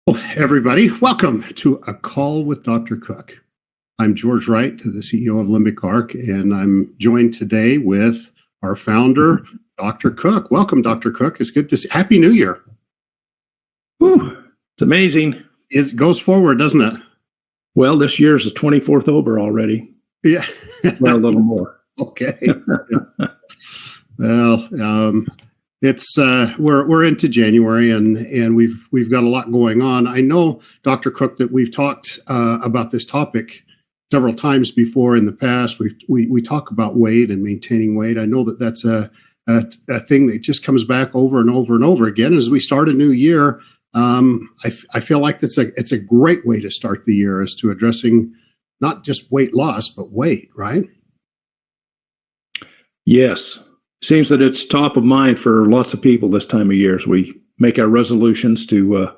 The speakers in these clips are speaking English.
Everybody, welcome to A Call with Dr. Cook. I'm George Wright, the CEO of Limbic Arc, and I'm joined today with our founder, Dr. Cook. Welcome, Dr. Cook. It's good to see. Happy New Year. Whew, it's amazing. It goes forward, doesn't it? Well, this year's the 24th over already. Yeah. Well, a little more. Okay. Well, it's we're into January and we've got a lot going on. I know, Dr. Cook, that we've talked about this topic several times before in the past. We talk about weight and maintaining weight. I know that that's a thing that just comes back over and over and over again as we start a new year. I feel like it's a great way to start the year as to addressing not just weight loss but weight, right? Yes. Seems that it's top of mind for lots of people this time of year as we make our resolutions to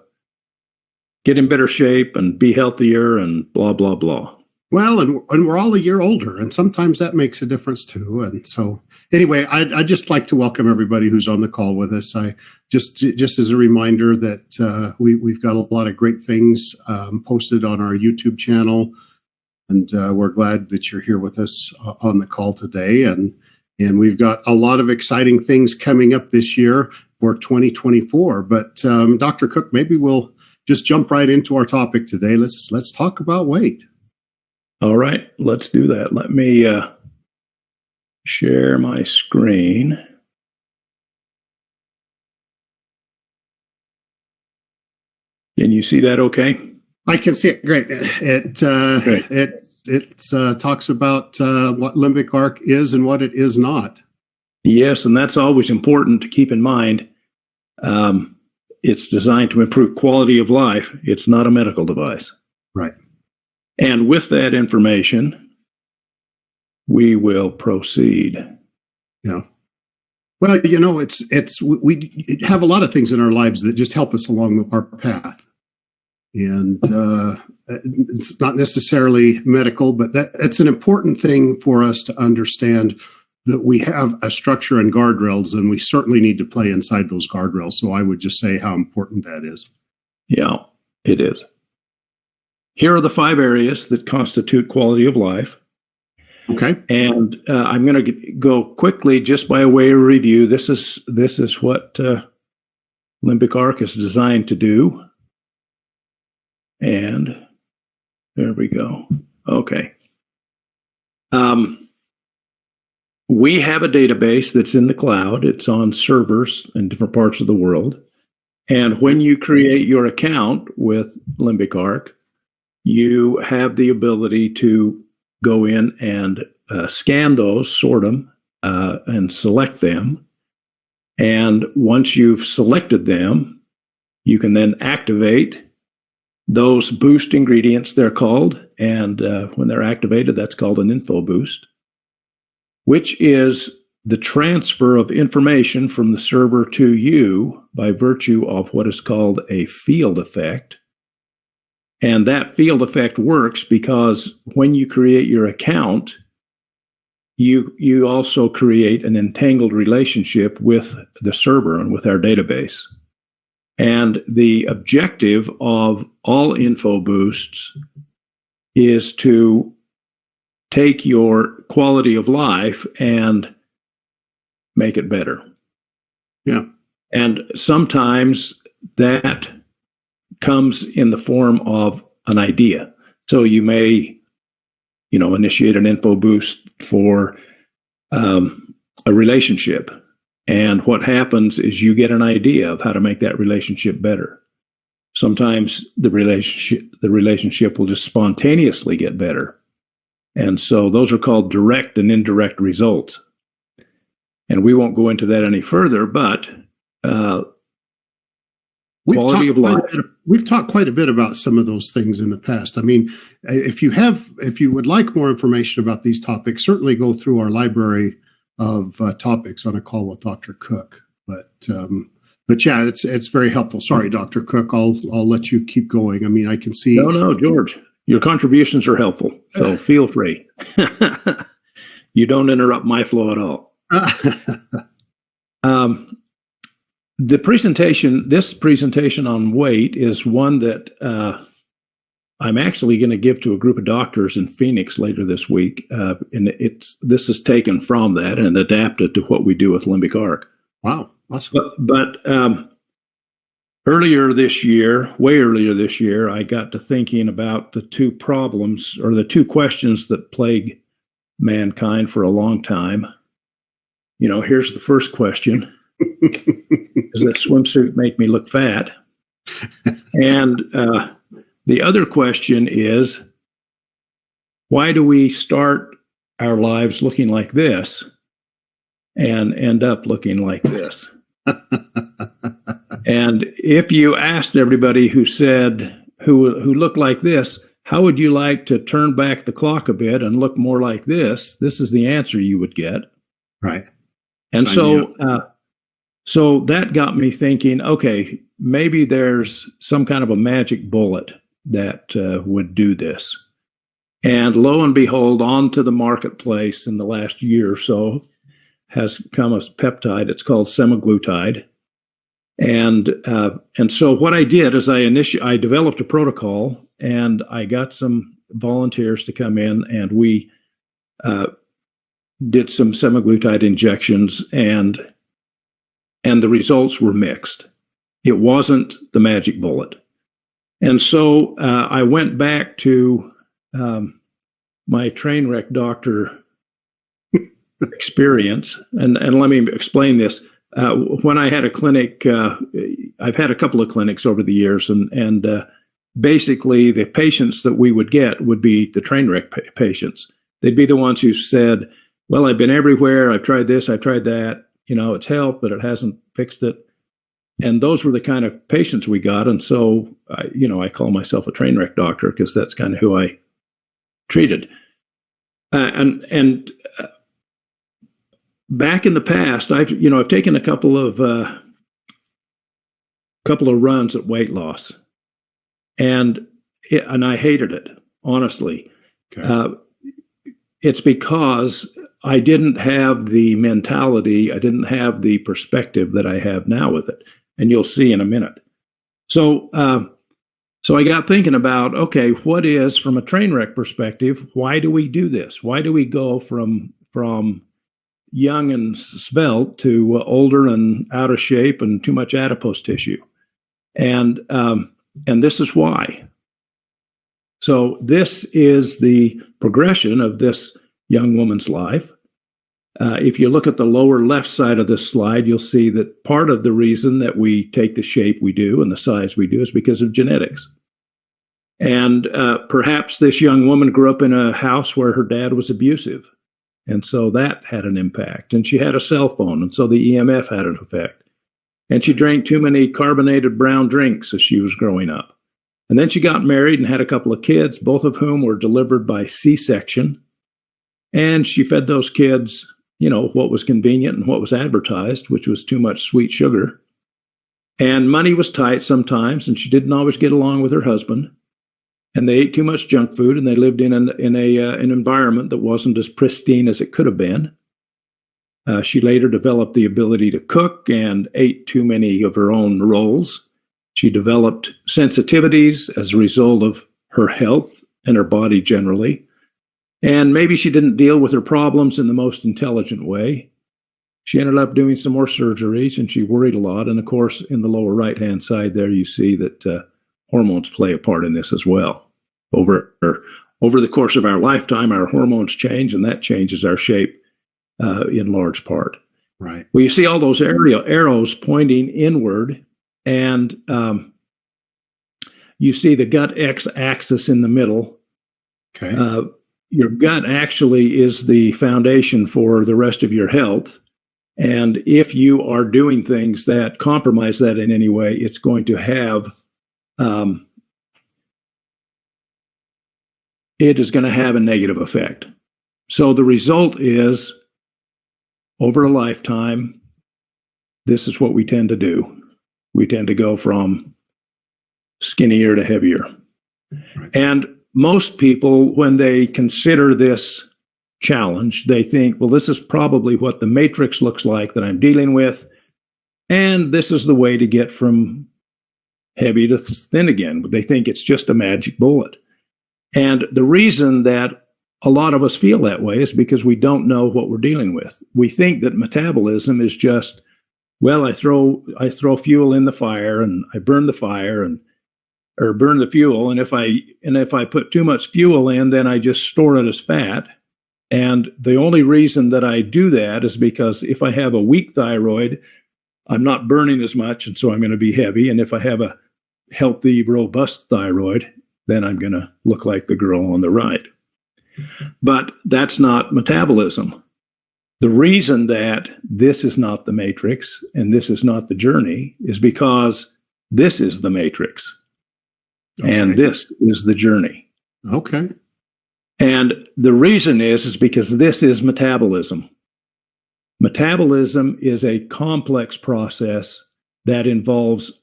get in better shape and be healthier and blah, blah, blah. Well, and we're all a year older, and sometimes that makes a difference too. And so anyway, I'd just like to welcome everybody who's on the call with us. I just as a reminder that we've got a lot of great things posted on our YouTube channel, and we're glad that you're here with us on the call today. And we've got a lot of exciting things coming up this year for 2024. But Dr. Cook, maybe we'll just jump right into our topic today. Let's talk about weight. All right, let's do that. Let me share my screen. Can you see that okay? I can see it. Great. It talks about what Limbic Arc is and what it is not. Yes, and that's always important to keep in mind. It's designed to improve quality of life. It's not a medical device. Right. And with that information, we will proceed. Yeah. Well, you know, we have a lot of things in our lives that just help us along our path. And it's not necessarily medical, but it's an important thing for us to understand that we have a structure and guardrails, and we certainly need to play inside those guardrails. So I would just say how important that is. Yeah, it is. Here are the 5 areas that constitute quality of life. Okay. And I'm going to go quickly just by way of review. This is what Limbic Arc is designed to do. And there we go. Okay. We have a database that's in the cloud. It's on servers in different parts of the world. And when you create your account with Limbic Arc, you have the ability to go in and scan those, sort them, and select them. And once you've selected them, you can then activate those boost ingredients, they're called, and when they're activated, that's called an info boost, which is the transfer of information from the server to you by virtue of what is called a field effect. And that field effect works because when you create your account, you also create an entangled relationship with the server and with our database. And the objective of all info boosts is to take your quality of life and make it better. Yeah. And sometimes that comes in the form of an idea. So you may, initiate an info boost for a relationship. And what happens is you get an idea of how to make that relationship better. Sometimes the relationship will just spontaneously get better. And so those are called direct and indirect results. And we won't go into that any further, but quality of life. We've talked quite a bit about some of those things in the past. I mean, if you would like more information about these topics, certainly go through our library of topics on A Call with Dr. Cook. But yeah, it's very helpful. Sorry, Dr. Cook, I'll let you keep going. I mean, I can see. No, George, your contributions are helpful, so feel free. You don't interrupt my flow at all. this presentation on weight is one that I'm actually going to give to a group of doctors in Phoenix later this week. And this is taken from that and adapted to what we do with limbic arc. Wow, awesome. But earlier this year, way earlier this year, I got to thinking about the two problems or the two questions that plague mankind for a long time. Here's the first question. Does that swimsuit make me look fat? And the other question is, why do we start our lives looking like this and end up looking like this? And if you asked everybody who looked like this, how would you like to turn back the clock a bit and look more like this? This is the answer you would get. Right. And so that got me thinking, okay, maybe there's some kind of a magic bullet that would do this. And lo and behold, onto the marketplace in the last year or so has come a peptide. It's called semaglutide. And so what I did is I developed a protocol, and I got some volunteers to come in, and we did some semaglutide injections, and the results were mixed. It wasn't the magic bullet. And so I went back to my train wreck doctor experience, and let me explain this. When I had a clinic, I've had a couple of clinics over the years, and basically the patients that we would get would be the train wreck patients. They'd be the ones who said, well, I've been everywhere, I've tried this, I've tried that, it's helped, but it hasn't fixed it. And those were the kind of patients we got. And so, I call myself a train wreck doctor because that's kind of who I treated. And back in the past, I've taken a couple of runs at weight loss, and I hated it, honestly. Okay. It's because I didn't have the mentality, I didn't have the perspective that I have now with it, and you'll see in a minute. So I got thinking about, okay, what is, from a train wreck perspective, why do we do this? Why do we go from young and svelte to older and out of shape and too much adipose tissue? And this is why. So this is the progression of this young woman's life. If you look at the lower left side of this slide, you'll see that part of the reason that we take the shape we do and the size we do is because of genetics. And perhaps this young woman grew up in a house where her dad was abusive. And so that had an impact. And she had a cell phone, and so the EMF had an effect. And she drank too many carbonated brown drinks as she was growing up. And then she got married and had a couple of kids, both of whom were delivered by C-section. And she fed those kids, what was convenient and what was advertised, which was too much sweet sugar. And money was tight sometimes, and she didn't always get along with her husband. And they ate too much junk food, and they lived in an environment that wasn't as pristine as it could have been. She later developed the ability to cook and ate too many of her own rolls. She developed sensitivities as a result of her health and her body generally. And maybe she didn't deal with her problems in the most intelligent way. She ended up doing some more surgeries, and she worried a lot. And of course, in the lower right-hand side there, you see that hormones play a part in this as well. Over the course of our lifetime, our hormones change, and that changes our shape in large part. Right. Well, you see all those arrows pointing inward, and you see the gut x-axis in the middle. Okay. Your gut actually is the foundation for the rest of your health. And if you are doing things that compromise that in any way, it's going to have it is going to have a negative effect. So the result is, over a lifetime, this is what we tend to do. We tend to go from skinnier to heavier. Right. And most people, when they consider this challenge, they think, well, this is probably what the matrix looks like that I'm dealing with. And this is the way to get from heavy to thin again. They think it's just a magic bullet. And the reason that a lot of us feel that way is because we don't know what we're dealing with. We think that metabolism is just, well, I throw fuel in the fire and I burn the fire or burn the fuel. And if I put too much fuel in, then I just store it as fat. And the only reason that I do that is because if I have a weak thyroid, I'm not burning as much, and so I'm going to be heavy. And if I have a healthy, robust thyroid, then I'm going to look like the girl on the right. But that's not metabolism. The reason that this is not the matrix and this is not the journey is because this is the matrix. Okay. And this is the journey. Okay. And the reason is because this is metabolism. Metabolism is a complex process that involves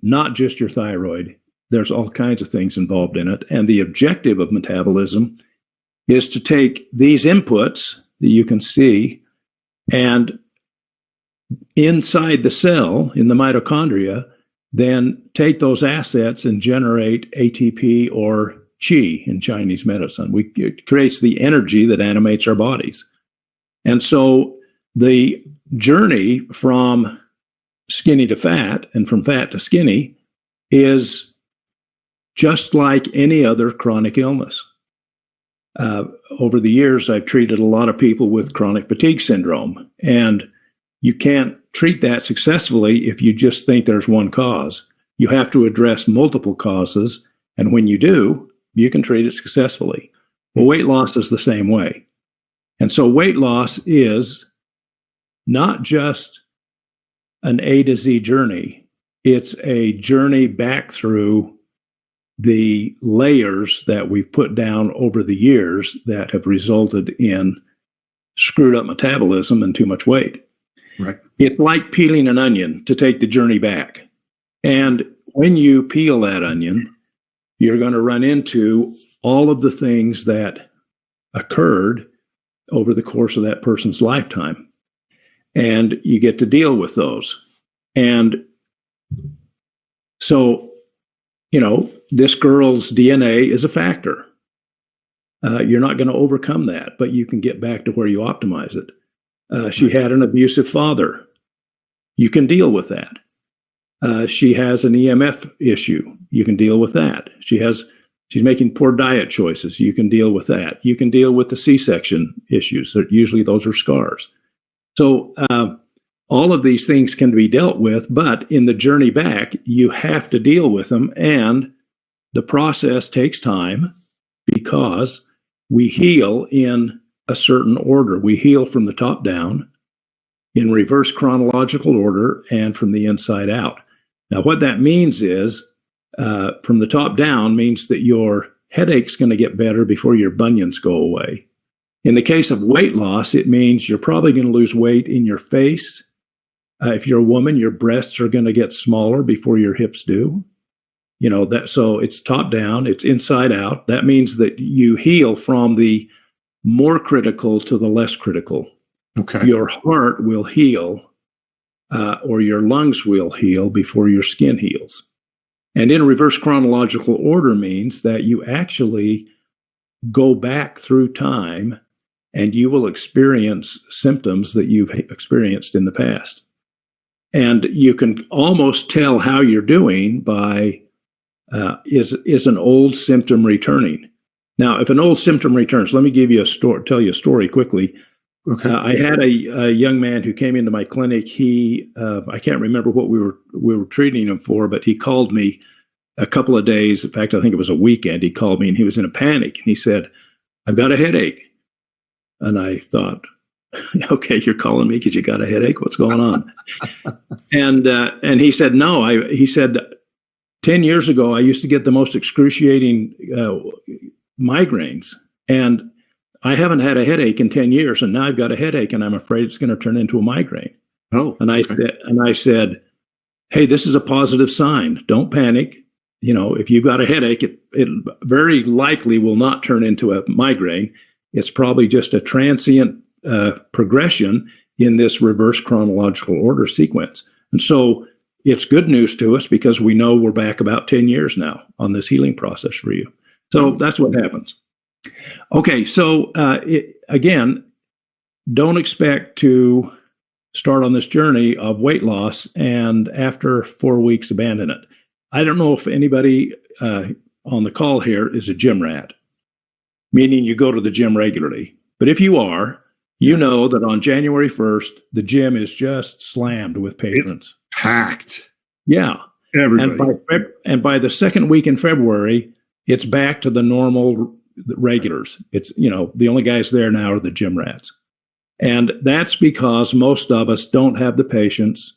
not just your thyroid. There's all kinds of things involved in it. And the objective of metabolism is to take these inputs that you can see and inside the cell, in the mitochondria, then take those assets and generate ATP or Qi in Chinese medicine. It creates the energy that animates our bodies. And so the journey from skinny to fat and from fat to skinny is just like any other chronic illness. Over the years, I've treated a lot of people with chronic fatigue syndrome, and you can't treat that successfully if you just think there's one cause. You have to address multiple causes, and when you do, you can treat it successfully. Well, weight loss is the same way. And so weight loss is not just an A to Z journey. It's a journey back through the layers that we've put down over the years that have resulted in screwed up metabolism and too much weight. Right. It's like peeling an onion to take the journey back. And when you peel that onion, you're going to run into all of the things that occurred over the course of that person's lifetime. And you get to deal with those. And so, this girl's DNA is a factor. You're not going to overcome that, but you can get back to where you optimize it. She had an abusive father. You can deal with that. She has an EMF issue. You can deal with that. She's making poor diet choices. You can deal with that. You can deal with the C-section issues. Usually those are scars. So all of these things can be dealt with, but in the journey back, you have to deal with them. And the process takes time because we heal in a certain order. We heal from the top down in reverse chronological order and from the inside out. Now, what that means is from the top down means that your headache's going to get better before your bunions go away. In the case of weight loss, it means you're probably going to lose weight in your face. If you're a woman, your breasts are going to get smaller before your hips do. So it's top down, it's inside out. That means that you heal from the more critical to the less critical. Okay. Your heart will heal, or your lungs will heal before your skin heals. And in reverse chronological order means that you actually go back through time and you will experience symptoms that you've experienced in the past. And you can almost tell how you're doing by is an old symptom returning. Now, if an old symptom returns, let me tell you a story quickly. Okay. I had a young man who came into my clinic. He, I can't remember what we were treating him for, but he called me a couple of days. In fact, I think it was a weekend. He called me and he was in a panic. And he said, "I've got a headache." And I thought, okay, you're calling me because you got a headache? What's going on? And he said, no. He said, 10 years ago, I used to get the most excruciating migraines, and I haven't had a headache in 10 years, and now I've got a headache, and I'm afraid it's going to turn into a migraine. Oh, and I said, hey, this is a positive sign. Don't panic. If you've got a headache, it very likely will not turn into a migraine. It's probably just a transient progression in this reverse chronological order sequence. And so it's good news to us because we know we're back about 10 years now on this healing process for you. So that's what happens. Okay, so again, don't expect to start on this journey of weight loss and after 4 weeks abandon it. I don't know if anybody on the call here is a gym rat, meaning you go to the gym regularly. But if you are, you know that on January 1st, the gym is just slammed with patrons. It's packed. Yeah. Everybody. And by the second week in February, it's back to the normal regulars. It's, the only guys there now are the gym rats. And that's because most of us don't have the patience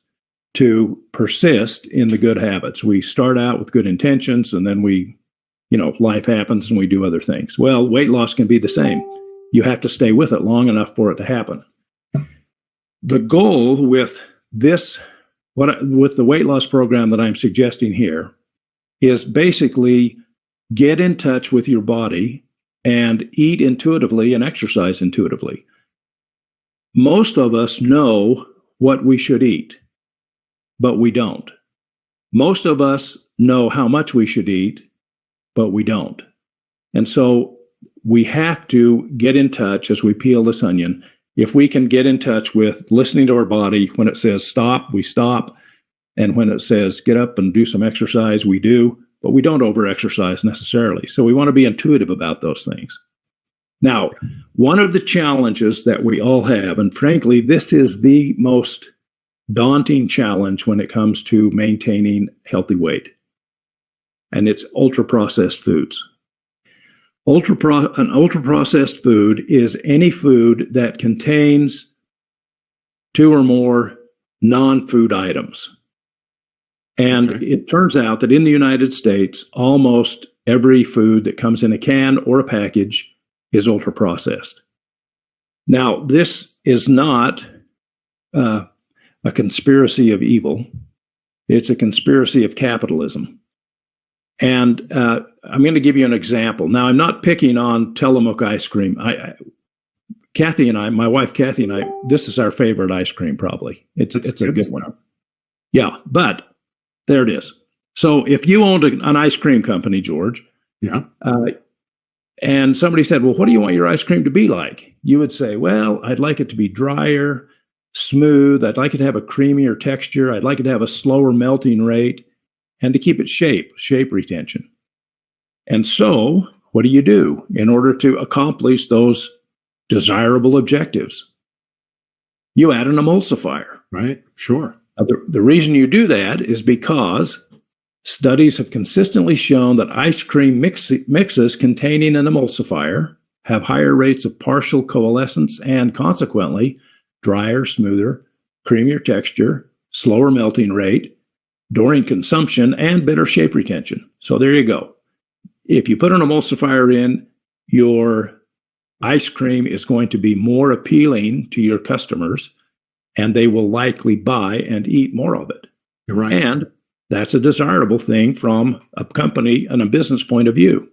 to persist in the good habits. We start out with good intentions and then life happens and we do other things. Well, weight loss can be the same. You have to stay with it long enough for it to happen. The goal with with the weight loss program that I'm suggesting here is basically get in touch with your body and eat intuitively and exercise intuitively. Most of us know what we should eat, but we don't. Most of us know how much we should eat, but we don't. And so we have to get in touch as we peel this onion. If we can get in touch with listening to our body, when it says stop, we stop. And when it says get up and do some exercise, we do, but we don't over-exercise necessarily. So we want to be intuitive about those things. Now, one of the challenges that we all have, and frankly, this is the most daunting challenge when it comes to maintaining healthy weight, and it's ultra-processed foods. An ultra-processed food is any food that contains 2 or more non-food items. And it turns out that in the United States, almost every food that comes in a can or a package is ultra-processed. Now, this is not a conspiracy of evil. It's a conspiracy of capitalism. And I'm going to give you an example. Now, I'm not picking on Tillamook ice cream. My wife Kathy and I, this is our favorite ice cream probably. It's a good one. Yeah, but there it is. So if you owned an ice cream company, George, and somebody said, well, what do you want your ice cream to be like? You would say, well, I'd like it to be drier, smooth. I'd like it to have a creamier texture. I'd like it to have a slower melting rate and to keep its shape retention. And so what do you do in order to accomplish those desirable objectives? You add an emulsifier. Right, sure. The reason you do that is because studies have consistently shown that ice cream mixes containing an emulsifier have higher rates of partial coalescence and consequently drier, smoother, creamier texture, slower melting rate during consumption, and better shape retention. So there you go. If you put an emulsifier in, your ice cream is going to be more appealing to your customers, and they will likely buy and eat more of it. You're right. And that's a desirable thing from a company and a business point of view.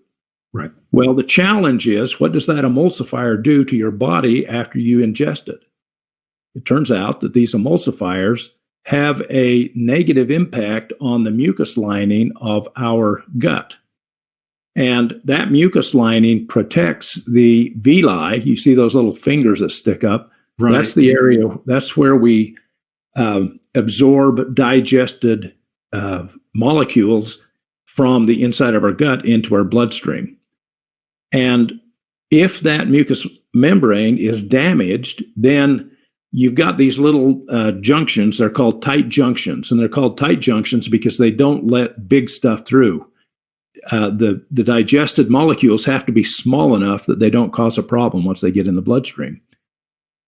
Right. Well, the challenge is, what does that emulsifier do to your body after you ingest it? It turns out that these emulsifiers have a negative impact on the mucus lining of our gut. And that mucus lining protects the villi. You see those little fingers that stick up. Right. That's the area, that's where we absorb digested molecules from the inside of our gut into our bloodstream. And if that mucus membrane is damaged, then you've got these little junctions. They're called tight junctions, and they're called tight junctions because they don't let big stuff through. The digested molecules have to be small enough that they don't cause a problem once they get in the bloodstream.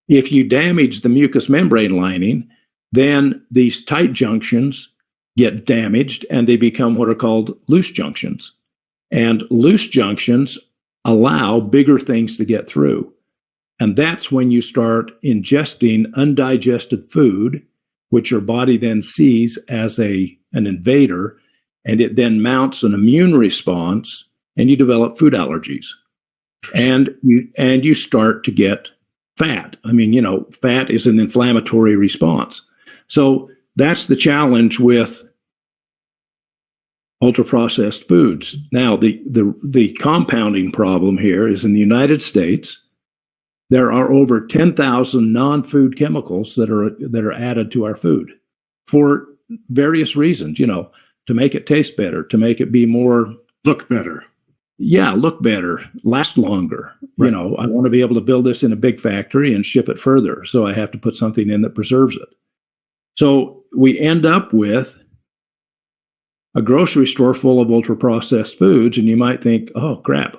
If you damage the mucous membrane lining, then these tight junctions get damaged and they become what are called loose junctions. And loose junctions allow bigger things to get through. And that's when you start ingesting undigested food, which your body then sees as an invader, and it then mounts an immune response, and you develop food allergies. And you start to get fat. I mean, fat is an inflammatory response. So that's the challenge with ultra-processed foods. Now, the compounding problem here is in the United States, there are over 10,000 non-food chemicals that are added to our food for various reasons, to make it taste better, to make it be more look better. Yeah, look better, last longer. Right. I want to be able to build this in a big factory and ship it further. So I have to put something in that preserves it. So we end up with a grocery store full of ultra processed foods. And you might think, oh, crap,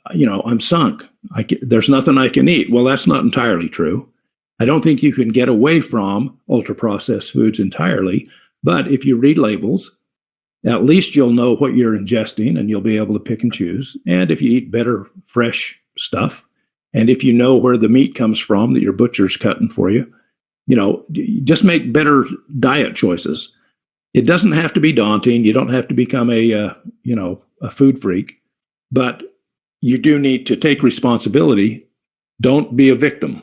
I'm sunk. There's nothing I can eat. Well, that's not entirely true. I don't think you can get away from ultra processed foods entirely. But if you read labels, at least you'll know what you're ingesting and you'll be able to pick and choose. And if you eat better, fresh stuff, and if you know where the meat comes from that your butcher's cutting for you, just make better diet choices. It doesn't have to be daunting. You don't have to become a food freak, but you do need to take responsibility. Don't be a victim.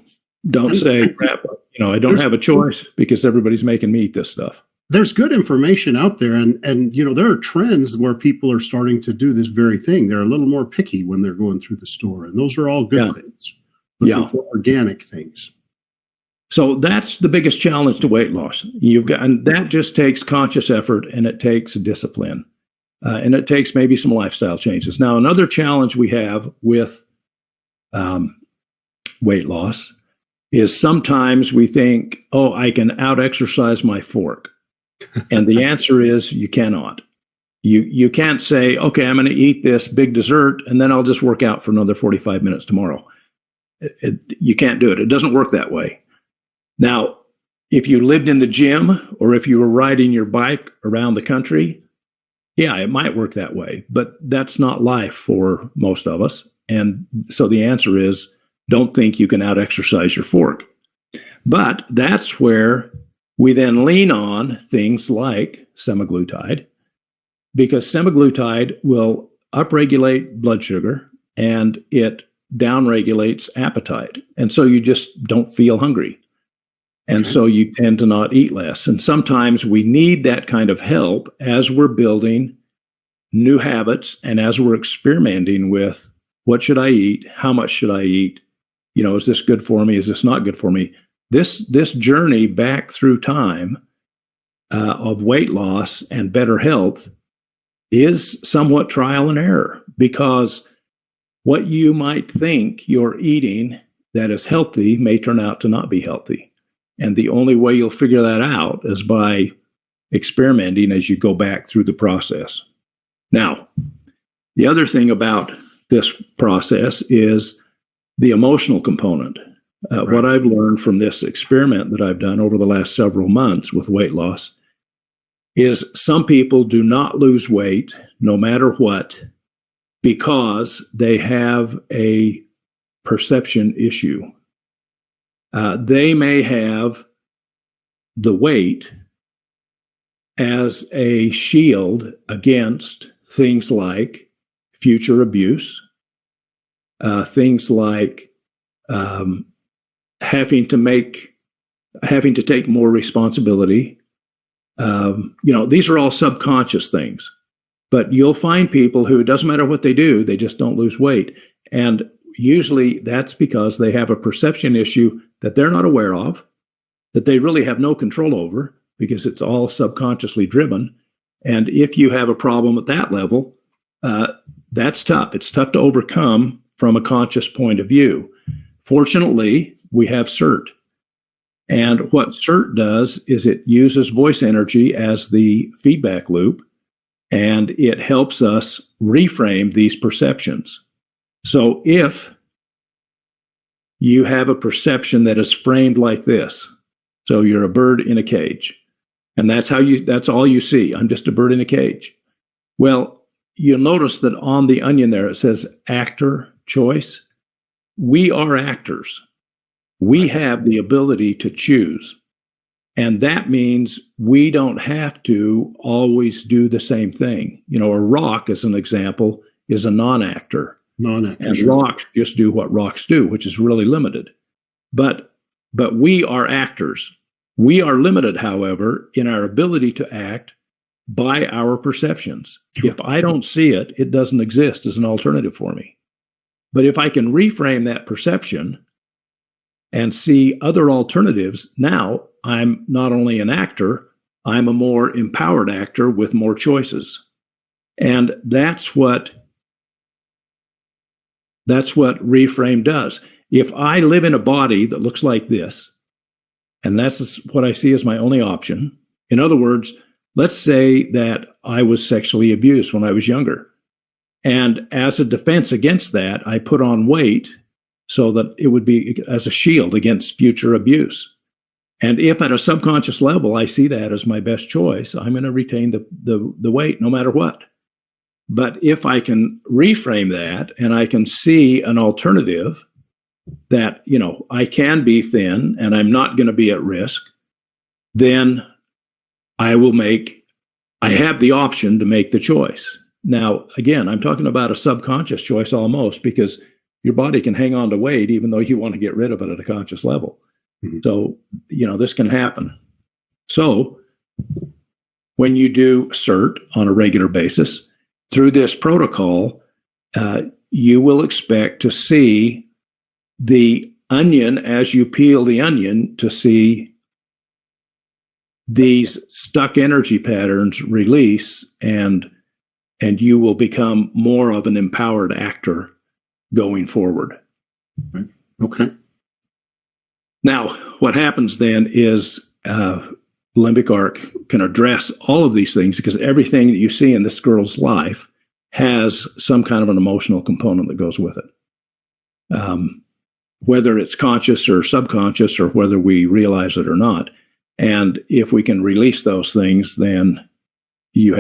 Don't say, crap, I don't have a choice because everybody's making me eat this stuff. There's good information out there, and there are trends where people are starting to do this very thing. They're a little more picky when they're going through the store, and those are all good things. Looking for organic things. So that's the biggest challenge to weight loss. And that just takes conscious effort, and it takes discipline, and it takes maybe some lifestyle changes. Now, another challenge we have with weight loss is sometimes we think, oh, I can out-exercise my fork. And the answer is you cannot. You can't say, okay, I'm going to eat this big dessert and then I'll just work out for another 45 minutes tomorrow. You can't do it. It doesn't work that way. Now, if you lived in the gym or if you were riding your bike around the country, yeah, it might work that way, but that's not life for most of us. And so the answer is don't think you can out-exercise your fork. But that's where we then lean on things like semaglutide, because semaglutide will upregulate blood sugar and it downregulates appetite. And so you just don't feel hungry. And so you tend to not eat less. And sometimes we need that kind of help as we're building new habits and as we're experimenting with what should I eat? How much should I eat? Is this good for me? Is this not good for me? This journey back through time of weight loss and better health is somewhat trial and error, because what you might think you're eating that is healthy may turn out to not be healthy. And the only way you'll figure that out is by experimenting as you go back through the process. Now, the other thing about this process is the emotional component. What I've learned from this experiment that I've done over the last several months with weight loss is some people do not lose weight no matter what because they have a perception issue. They may have the weight as a shield against things like future abuse, things like having to take more responsibility. These are all subconscious things, but you'll find people who, it doesn't matter what they do, they just don't lose weight. And usually that's because they have a perception issue that they're not aware of, that they really have no control over, because it's all subconsciously driven. And if you have a problem at that level, that's tough. It's tough to overcome from a conscious point of view. Fortunately, we have CERT. And what CERT does is it uses voice energy as the feedback loop, and it helps us reframe these perceptions. So if you have a perception that is framed like this, so you're a bird in a cage, and that's all you see. I'm just a bird in a cage. Well, you'll notice that on the onion there, it says actor choice. We are actors. We have the ability to choose. And that means we don't have to always do the same thing. A rock, as an example, is a non-actor. And rocks just do what rocks do, which is really limited. But we are actors. We are limited, however, in our ability to act by our perceptions. If I don't see it, it doesn't exist as an alternative for me. But if I can reframe that perception and see other alternatives, now I'm not only an actor, I'm a more empowered actor with more choices. And that's what reframe does. If I live in a body that looks like this, and that's what I see as my only option. In other words, let's say that I was sexually abused when I was younger. And as a defense against that, I put on weight so that it would be as a shield against future abuse. And if at a subconscious level I see that as my best choice, I'm going to retain the weight no matter what. But if I can reframe that and I can see an alternative that, I can be thin and I'm not going to be at risk, then I have the option to make the choice. Now, again, I'm talking about a subconscious choice almost, because your body can hang on to weight even though you want to get rid of it at a conscious level. Mm-hmm. So, this can happen. So when you do CERT on a regular basis, through this protocol, you will expect to see the onion as you peel the onion, to see these stuck energy patterns release, and you will become more of an empowered actor going forward. Okay. Now, what happens then is limbic arc can address all of these things, because everything that you see in this girl's life has some kind of an emotional component that goes with it. Whether it's conscious or subconscious, or whether we realize it or not. And if we can release those things, then you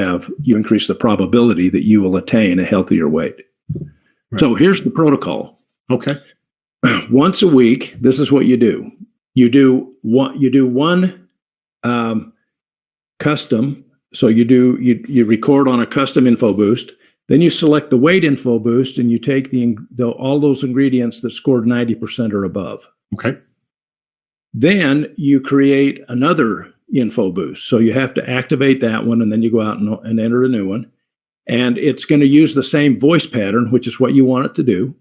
increase the probability that you will attain a healthier weight. Right. So here's the protocol. Okay. Once a week, this is what you do. You do one custom. So you record on a custom info boost. Then you select the weight info boost, and you take all those ingredients that scored 90% or above. Okay. Then you create another info boost. So you have to activate that one, and then you go out and enter a new one. And it's going to use the same voice pattern, which is what you want it to do.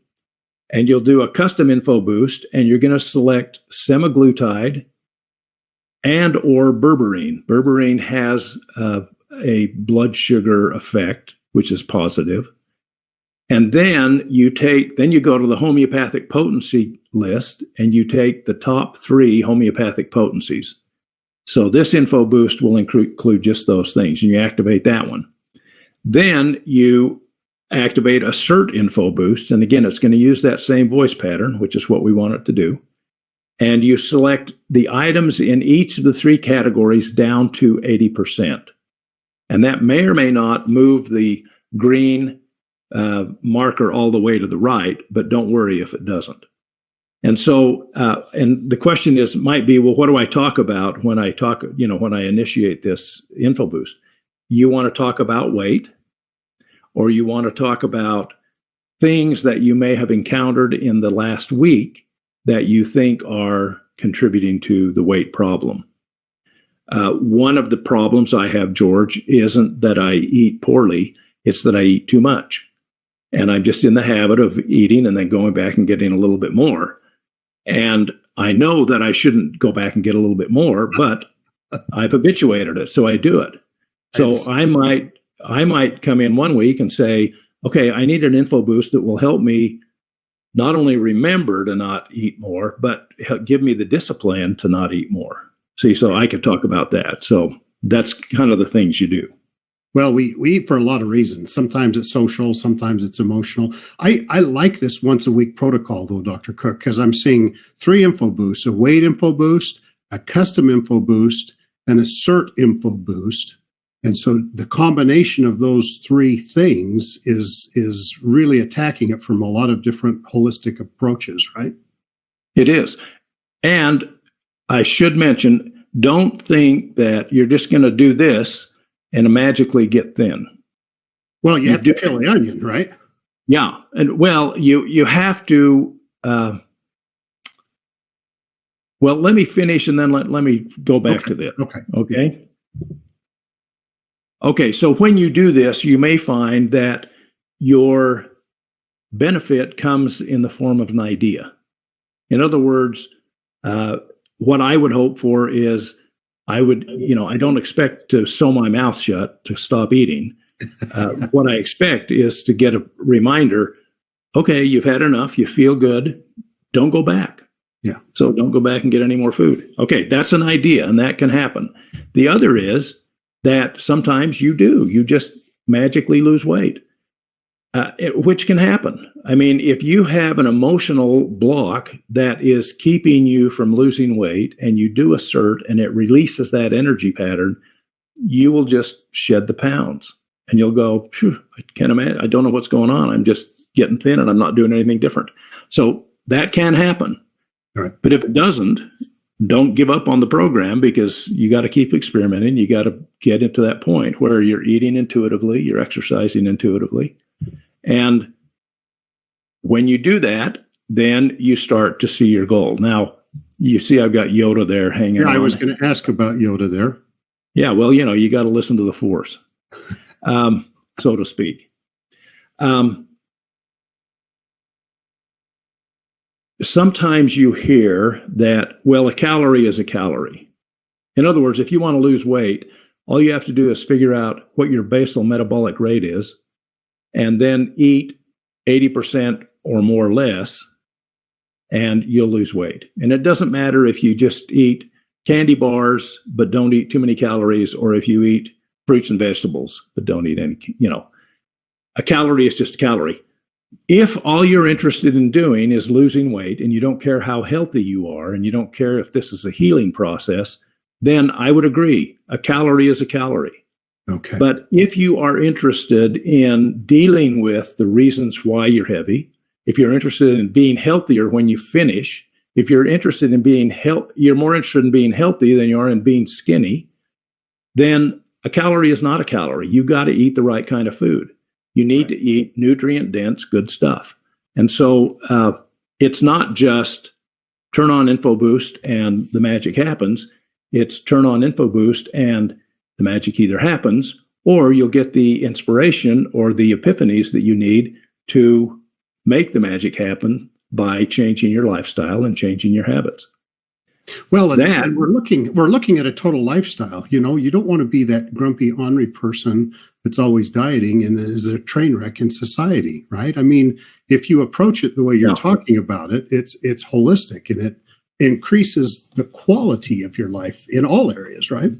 And you'll do a custom info boost, and you're going to select semaglutide and or berberine. Berberine has a blood sugar effect, which is positive. And then you go to the homeopathic potency list, and you take the top 3 homeopathic potencies. So this info boost will include just those things, and you activate that one. Then you activate a CERT info boost, and again, it's going to use that same voice pattern, which is what we want it to do. And you select the items in each of the 3 categories down to 80%. And that may or may not move the green marker all the way to the right, but don't worry if it doesn't. And so, and the question might be, well, what do I talk about when I initiate this info boost? You want to talk about weight, or you want to talk about things that you may have encountered in the last week that you think are contributing to the weight problem. One of the problems I have, George, isn't that I eat poorly, it's that I eat too much. And I'm just in the habit of eating and then going back and getting a little bit more. And I know that I shouldn't go back and get a little bit more, but I've habituated it, so I do it. So I might come in one week and say, okay, I need an info boost that will help me not only remember to not eat more, but give me the discipline to not eat more. See, so I could talk about that. So that's kind of the things you do. Well, we eat for a lot of reasons. Sometimes it's social, sometimes it's emotional. I like this once a week protocol, though, Dr. Cook, because I'm seeing 3 info boosts: a weight info boost, a custom info boost, and a CERT info boost. And so the combination of those 3 things is really attacking it from a lot of different holistic approaches, right? It is. And I should mention, don't think that you're just going to do this and magically get thin. Well, you have to peel the onion, right? Yeah. And well, you have to, Well, let me finish and then let me go back to this. Okay. Okay, so when you do this, you may find that your benefit comes in the form of an idea. In other words, what I would hope for is I don't expect to sew my mouth shut to stop eating. What I expect is to get a reminder, okay, you've had enough, you feel good, don't go back. Yeah. So don't go back and get any more food. Okay, that's an idea, and that can happen. The other is that sometimes you just magically lose weight, which can happen. I mean, if you have an emotional block that is keeping you from losing weight and you do assert and it releases that energy pattern, you will just shed the pounds and you'll go, I can't imagine. I don't know what's going on. I'm just getting thin and I'm not doing anything different. So that can happen. All right. But if it doesn't, don't give up on the program, because you got to keep experimenting. You got to get into that point where you're eating intuitively, you're exercising intuitively. And when you do that, then you start to see your goal. Now, you see I've got Yoda there hanging on. I was going to ask about Yoda there. Yeah, well, you got to listen to the Force, so to speak. Sometimes you hear that, well, a calorie is a calorie. In other words, if you want to lose weight, all you have to do is figure out what your basal metabolic rate is and then eat 80% or more less, and you'll lose weight. And it doesn't matter if you just eat candy bars but don't eat too many calories, or if you eat fruits and vegetables but don't eat any, a calorie is just a calorie. If all you're interested in doing is losing weight and you don't care how healthy you are and you don't care if this is a healing process, then I would agree. A calorie is a calorie. Okay. But if you are interested in dealing with the reasons why you're heavy, if you're interested in being healthier when you finish, if you're interested in being you're more interested in being healthy than you are in being skinny, then a calorie is not a calorie. You got to eat the right kind of food. You need to eat nutrient-dense, good stuff. And so it's not just turn on InfoBoost and the magic happens. It's turn on InfoBoost and the magic either happens, or you'll get the inspiration or the epiphanies that you need to make the magic happen by changing your lifestyle and changing your habits. Well, and we're looking at a total lifestyle. You don't want to be that grumpy, ornery person that's always dieting and is a train wreck in society, right? I mean, if you approach it the way you're talking about it, it's holistic and it increases the quality of your life in all areas, right?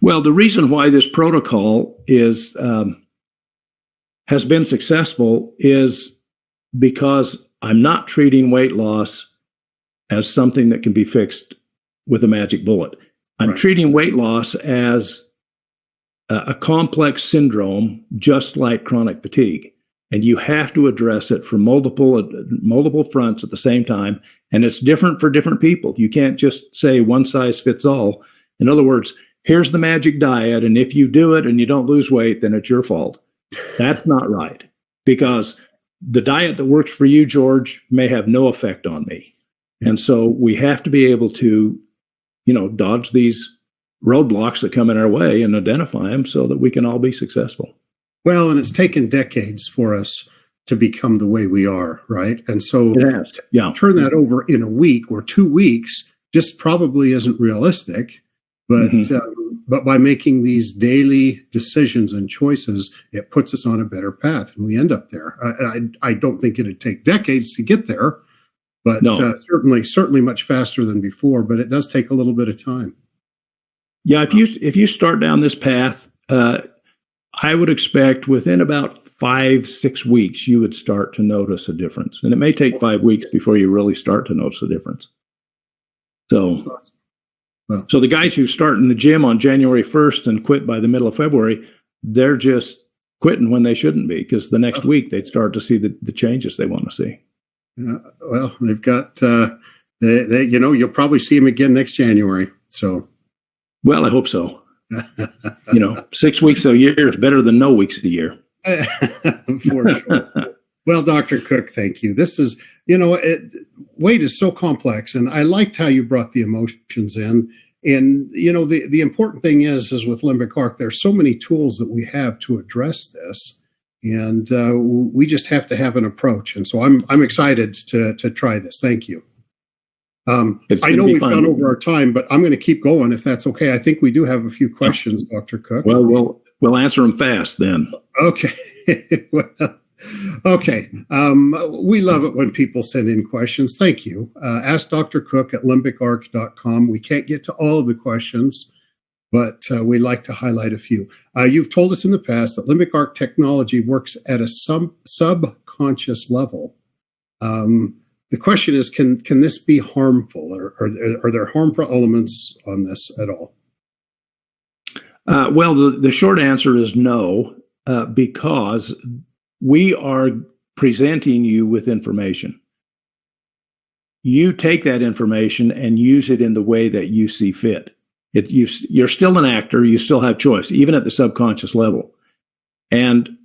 Well, the reason why this protocol has been successful is because I'm not treating weight loss as something that can be fixed with a magic bullet. I'm treating weight loss as a complex syndrome, just like chronic fatigue. And you have to address it from multiple fronts at the same time. And it's different for different people. You can't just say one size fits all. In other words, here's the magic diet, and if you do it and you don't lose weight, then it's your fault. That's not right, because the diet that works for you, George, may have no effect on me. And so we have to be able to, dodge these roadblocks that come in our way and identify them so that we can all be successful. Well, and it's taken decades for us to become the way we are, right? And so to turn that over in a week or 2 weeks just probably isn't realistic. But but by making these daily decisions and choices, it puts us on a better path, and we end up there. I don't think it'd take decades to get there, but certainly much faster than before. But it does take a little bit of time. Yeah, if you start down this path, I would expect within about 5-6 weeks you would start to notice a difference, and it may take 5 weeks before you really start to notice a difference. So the guys who start in the gym on January 1st and quit by the middle of February, they're just quitting when they shouldn't be, because the next week they'd start to see the changes they want to see. Well, they've got, you'll probably see them again next January. So, well, I hope so. 6 weeks a year is better than no weeks a year. For sure. Well, Dr. Cook, thank you. This is, weight is so complex, and I liked how you brought the emotions in. And, the important thing is with limbic arc, there's so many tools that we have to address this. And we just have to have an approach. And so I'm excited to try this. Thank you. I know we've gone over our time, but I'm going to keep going if that's okay. I think we do have a few questions, Dr. Cook. Well, we'll answer them fast then. Okay. Okay. We love it when people send in questions. Thank you. Ask Dr. Cook at limbicarc.com. We can't get to all of the questions, but we like to highlight a few. You've told us in the past that limbic arc technology works at a subconscious level. The question is, can this be harmful, or are there harmful elements on this at all? Well, the short answer is no, because we are presenting you with information. You take that information and use it in the way that you see fit. You're still an actor. You still have choice, even at the subconscious level. And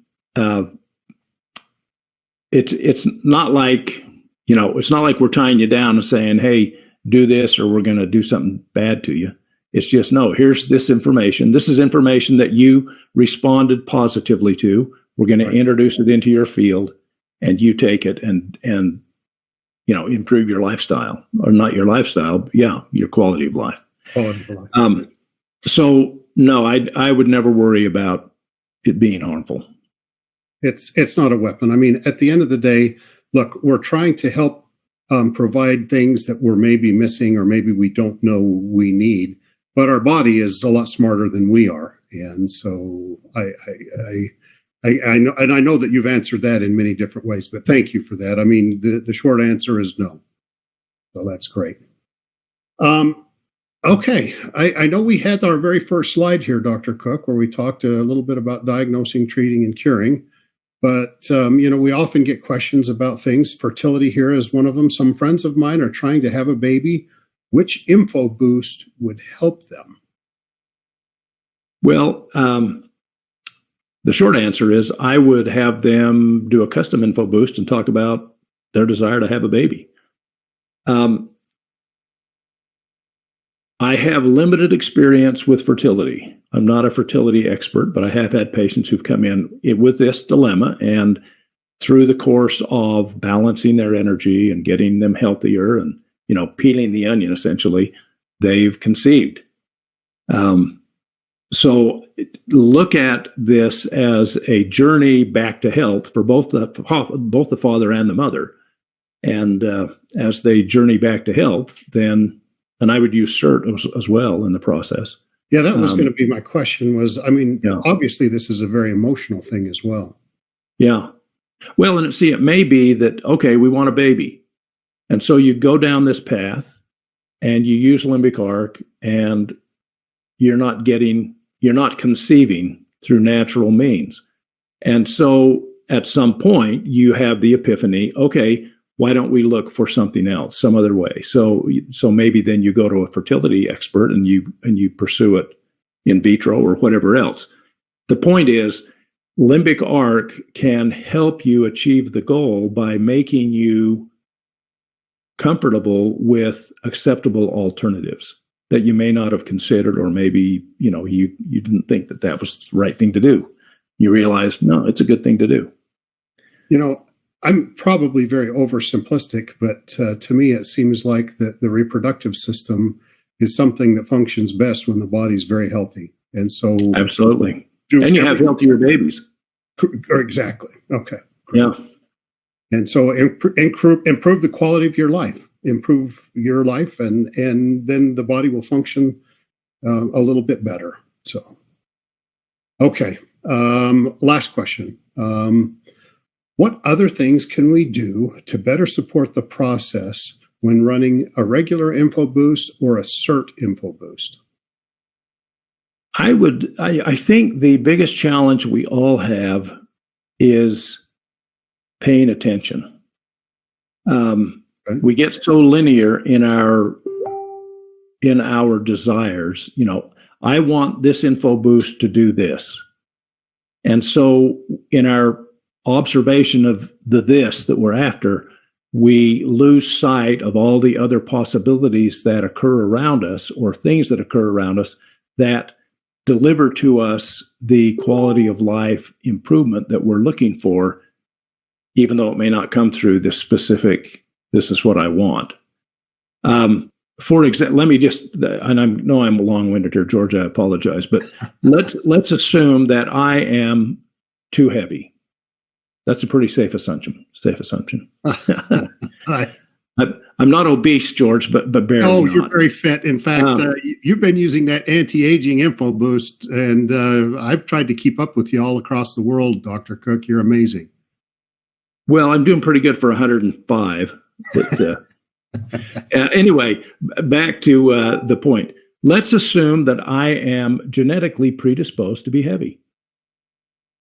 it's not like, it's not like we're tying you down and saying, hey, do this or we're going to do something bad to you. It's just, no, here's this information. This is information that you responded positively to. We're going to introduce it into your field, and you take it and improve your lifestyle, or not your lifestyle, but your quality of life. So no, I would never worry about it being harmful. It's not a weapon. I mean, at the end of the day, look, we're trying to help provide things that we're maybe missing or maybe we don't know we need, but our body is a lot smarter than we are. And so I know, and I know that you've answered that in many different ways, but thank you for that. I mean, the short answer is no. So that's great. Okay, I know we had our very first slide here, Dr. Cook, where we talked a little bit about diagnosing, treating, and curing. But, we often get questions about things. Fertility here is one of them. Some friends of mine are trying to have a baby. Which info boost would help them? Well, the short answer is I would have them do a custom info boost and talk about their desire to have a baby. I have limited experience with fertility. I'm not a fertility expert, but I have had patients who've come in with this dilemma, and through the course of balancing their energy and getting them healthier and, peeling the onion, essentially, they've conceived. So look at this as a journey back to health for both the father and the mother. And as they journey back to health, then, and I would use CERT as well in the process. Yeah, that was going to be my question obviously this is a very emotional thing as well. Yeah. Well, and it may be that, okay, we want a baby. And so you go down this path and you use limbic arc, and you're not conceiving through natural means. And so at some point you have the epiphany, okay, why don't we look for something else, some other way? So maybe then you go to a fertility expert and you pursue it in vitro or whatever else. The point is, limbic arc can help you achieve the goal by making you comfortable with acceptable alternatives that you may not have considered, or maybe you didn't think that was the right thing to do. You realize, no, it's a good thing to do. I'm probably very oversimplistic, but to me, it seems like the reproductive system is something that functions best when the body's very healthy. And so, absolutely. And you have healthier babies. Exactly. Okay. Yeah. And so improve the quality of your life, and then the body will function a little bit better. So, okay. Last question. What other things can we do to better support the process when running a regular info boost or a CERT info boost? I think the biggest challenge we all have is paying attention. We get so linear in our desires. I want this info boost to do this. And so in our observation of the this that we're after, we lose sight of all the other possibilities that occur around us or things that occur around us that deliver to us the quality of life improvement that we're looking for, even though it may not come through this specific, this is what I want. For example, let me just, and I know I'm long-winded here, George, I apologize, but let's assume that I am too heavy. That's a pretty safe assumption. I'm not obese, George, but barely. Oh, not. You're very fit. In fact, you've been using that anti-aging info boost, and I've tried to keep up with you all across the world, Dr. Cook. You're amazing. Well, I'm doing pretty good for 105. But anyway, back to the point. Let's assume that I am genetically predisposed to be heavy,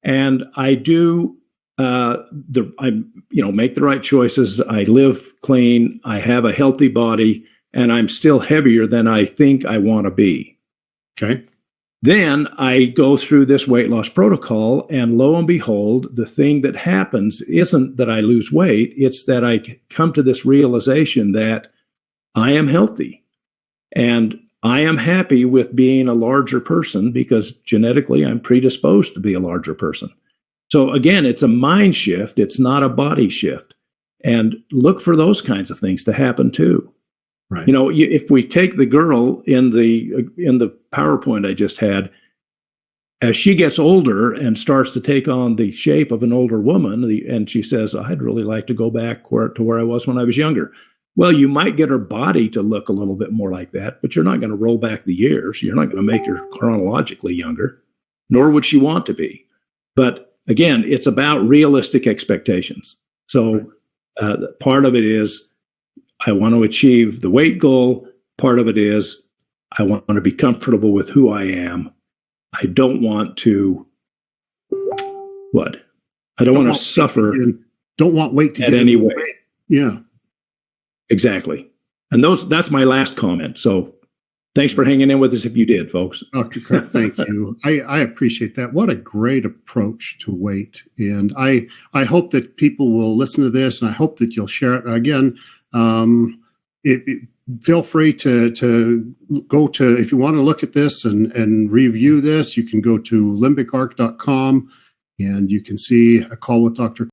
and I do. I make the right choices. I live clean. I have a healthy body, and I'm still heavier than I think I want to be. Okay. Then I go through this weight loss protocol, and lo and behold, the thing that happens isn't that I lose weight. It's that I come to this realization that I am healthy, and I am happy with being a larger person because genetically I'm predisposed to be a larger person. So again, it's a mind shift. It's not a body shift. And look for those kinds of things to happen too. Right. If we take the girl in the PowerPoint I just had, as she gets older and starts to take on the shape of an older woman, and she says, I'd really like to go back to where I was when I was younger. Well, you might get her body to look a little bit more like that, but you're not going to roll back the years. You're not going to make her chronologically younger, nor would she want to be. But again, it's about realistic expectations. So part of it is I want to achieve the weight goal. Part of it is I want to be comfortable with who I am. I don't want to, I don't want to suffer. Don't want weight to get get any way. Yeah. Exactly. And that's my last comment. So thanks for hanging in with us if you did, folks. Dr. Cook, thank you. I appreciate that. What a great approach to weight. And I hope that people will listen to this, and I hope that you'll share it. Again, feel free to go to, if you want to look at this and review this, you can go to limbicarc.com and you can see a call with Dr.